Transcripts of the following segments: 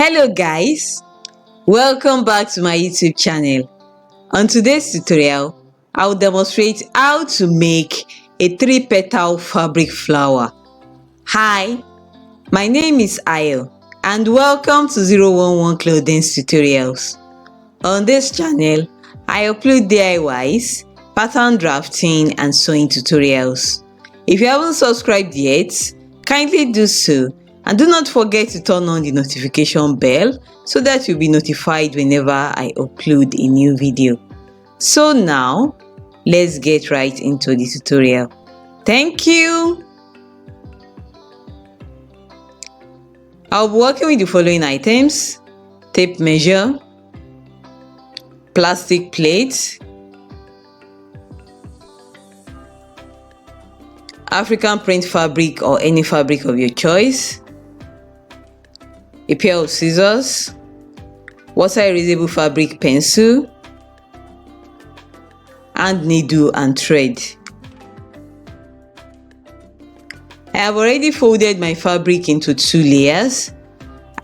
Hello guys, welcome back to my YouTube channel. On today's tutorial, I will demonstrate how to make a 3-petal fabric flower. Hi, my name is Ayo and welcome to 011 Clothings Tutorials. On this channel, I upload DIYs, pattern drafting and sewing tutorials. If you haven't subscribed yet, kindly do so. And do not forget to turn on the notification bell so that you'll be notified whenever I upload a new video. So now, let's get right into the tutorial. Thank you! I'll be working with the following items: tape measure, plastic plate, African print fabric or any fabric of your choice, a pair of scissors, water erasable fabric pencil, and needle and thread. I have already folded my fabric into 2 layers.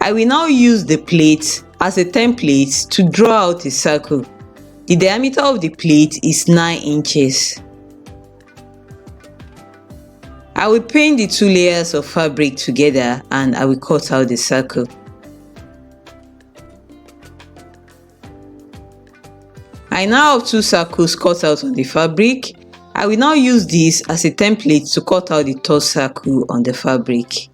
I will now use the plate as a template to draw out a circle. The diameter of the plate is 9 inches. I will pin the 2 layers of fabric together and I will cut out the circle. I now have 2 circles cut out on the fabric. I will now use this as a template to cut out the 3rd circle on the fabric.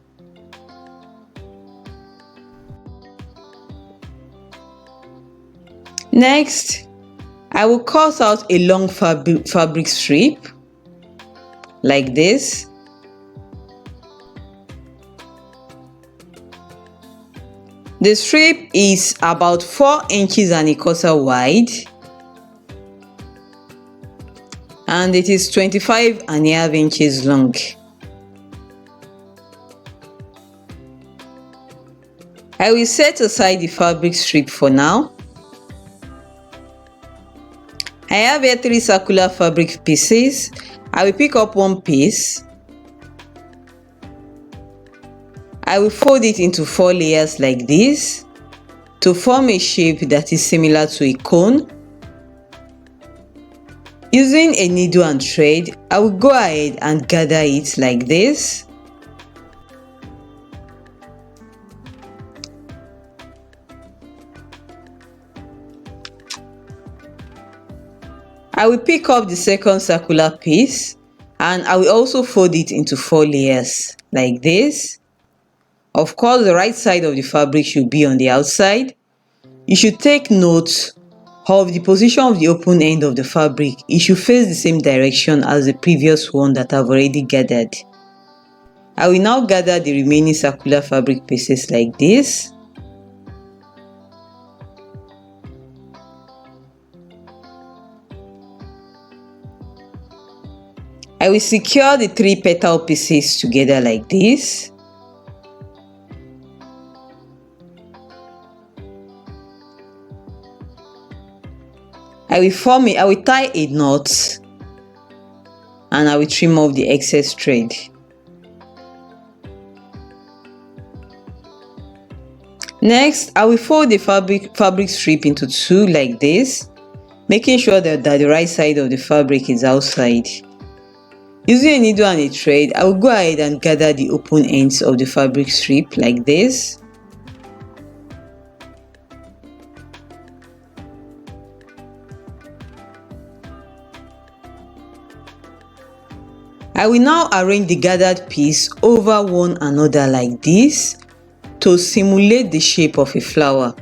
Next, I will cut out a long fabric strip like this. The strip is about 4 inches and a quarter wide and it is 25.5 inches long. I will set aside the fabric strip for now. I have here 3 circular fabric pieces. I will pick up one piece. I will fold it into 4 layers like this to form a shape that is similar to a cone. Using a needle and thread, I will go ahead and gather it like this. I will pick up the 2nd circular piece and I will also fold it into 4 layers like this. Of course, the right side of the fabric should be on the outside. You should take note of the position of the open end of the fabric. It should face the same direction as the previous one that I've already gathered. I will now gather the remaining circular fabric pieces like this. I will secure the 3 petal pieces together like this. I will tie a knot and I will trim off the excess thread. Next, I will fold the fabric strip into 2 like this, making sure that the right side of the fabric is outside. Using a needle and a thread, I will go ahead and gather the open ends of the fabric strip like this. I will now arrange the gathered piece over one another like this to simulate the shape of a flower.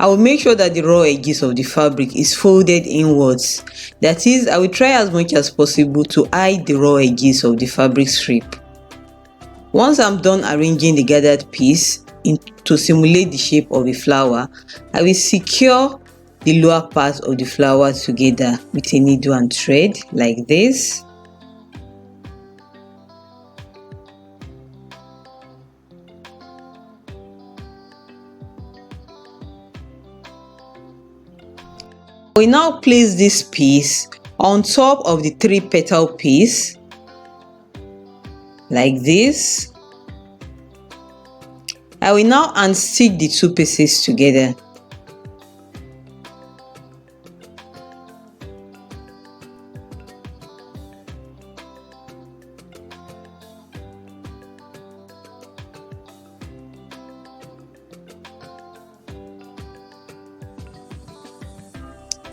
I will make sure that the raw edges of the fabric is folded inwards. That is, I will try as much as possible to hide the raw edges of the fabric strip. Once I'm done arranging the gathered piece to simulate the shape of a flower, I will secure the lower part of the flower together with a needle and thread like this. We now place this piece on top of the 3 petal piece like this. I will now hand stick the two pieces together.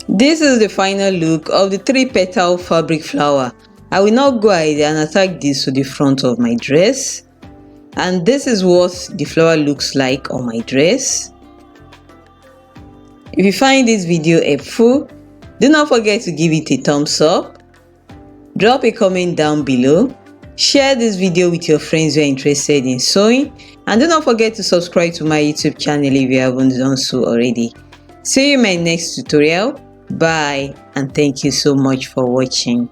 This is the final look of the 3-petal fabric flower. I will now go ahead and attach this to the front of my dress. And this is what the flower looks like on my dress. If you find this video helpful, do not forget to give it a thumbs up, drop a comment down below, share this video with your friends who are interested in sewing, and do not forget to subscribe to my YouTube channel if you haven't done so already. See you in my next tutorial. Bye, and thank you so much for watching.